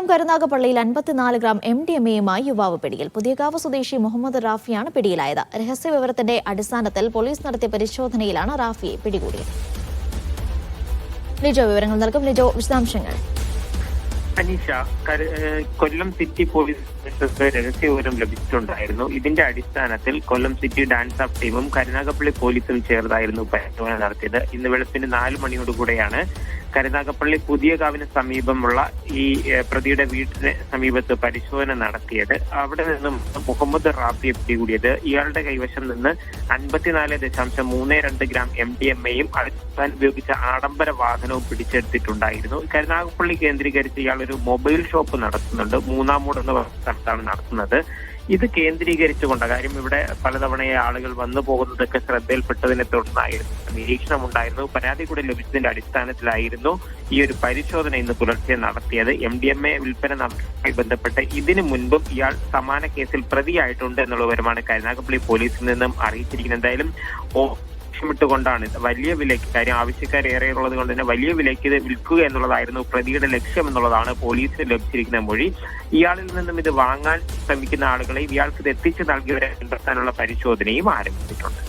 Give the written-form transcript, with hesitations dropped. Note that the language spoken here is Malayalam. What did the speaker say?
കൊല്ലം കരുനാഗപ്പള്ളിയിൽ 54 ഗ്രാം MDMA-യുമായി യുവാവ് പിടിയിൽ. പുതിയകാവ് സ്വദേശി മുഹമ്മദ് റാഫിയാണ് പിടിയിലായത്. രഹസ്യവിവരത്തിന്റെ അടിസ്ഥാനത്തിൽ പോലീസ് നടത്തിയ പരിശോധനയിലാണ് റാഫിയെ പിടികൂടിയത്. ലിജോ വിവരങ്ങൾ നൽകും. ലിജോ, വിശദാംശങ്ങൾ. അനീഷ, കൊല്ലം സിറ്റി പോലീസ് രഹസ്യവിവരം ലഭിച്ചിട്ടുണ്ടായിരുന്നു. ഇതിന്റെ അടിസ്ഥാനത്തിൽ കൊല്ലം സിറ്റി ഡാൻസ് ഓഫ് ടീമും കരുനാഗപ്പള്ളി പോലീസും ചേർന്നായിരുന്നു പരിശോധന നടത്തിയത്. ഇന്ന് വെളുപ്പിന് 4 മണിയോടുകൂടെയാണ് കരുനാഗപ്പള്ളി പുതിയകാവിന് സമീപമുള്ള ഈ പ്രതിയുടെ വീട്ടിന് സമീപത്ത് പരിശോധന നടത്തിയത്. അവിടെ നിന്നും മുഹമ്മദ് റാഫിയെ പിടികൂടിയത്. ഇയാളുടെ കൈവശം നിന്ന് 54.32 ഗ്രാം MDMA-യും അടുത്താൻ ഉപയോഗിച്ച ആഡംബര വാഹനവും പിടിച്ചെടുത്തിട്ടുണ്ടായിരുന്നു. കരുനാഗപ്പള്ളി കേന്ദ്രീകരിച്ച് ഇയാൾ ഒരു മൊബൈൽ ഷോപ്പ് നടത്തുന്നുണ്ട്. മൂന്നാമൂട് എന്ന സ്ഥലത്താണ് നടത്തുന്നത്. ഇത് കേന്ദ്രീകരിച്ചുകൊണ്ട്, കാര്യം ഇവിടെ പലതവണയായി ആളുകൾ വന്നു പോകുന്നതൊക്കെ ശ്രദ്ധയിൽപ്പെട്ടതിനെ തുടർന്നായിരുന്നു നിരീക്ഷണമുണ്ടായിരുന്നു. പരാതി കൂടി ലഭിച്ചതിന്റെ അടിസ്ഥാനത്തിലായിരുന്നു ഈ ഒരു പരിശോധന ഇന്ന് പുലർച്ചെ നടത്തിയത്. MDMA വിൽപ്പന നടത്തുന്നതുമായി ബന്ധപ്പെട്ട് ഇതിനു മുൻപും ഇയാൾ സമാന കേസിൽ പ്രതിയായിട്ടുണ്ട് എന്നുള്ള വിവരമാണ് കരുനാഗപ്പള്ളി പോലീസിൽ നിന്നും അറിയിച്ചിരിക്കുന്നത്. എന്തായാലും ലക്ഷ്യമിട്ടുകൊണ്ടാണ് വലിയ വിലയ്ക്ക്, കാര്യം ആവശ്യക്കാരേറെ ഉള്ളത് കൊണ്ട് തന്നെ വലിയ വിലയ്ക്ക് ഇത് വിൽക്കുക എന്നുള്ളതായിരുന്നു പ്രതിയുടെ ലക്ഷ്യം എന്നുള്ളതാണ് പോലീസിന് ലഭിച്ചിരിക്കുന്ന മൊഴി. ഇയാളിൽ നിന്നും ഇത് വാങ്ങാൻ ശ്രമിക്കുന്ന ആളുകളെ ഇയാൾക്ക് ഇത് എത്തിച്ചു നൽകിയവരെ കണ്ടെത്താനുള്ള പരിശോധനയും ആരംഭിച്ചിട്ടുണ്ട്.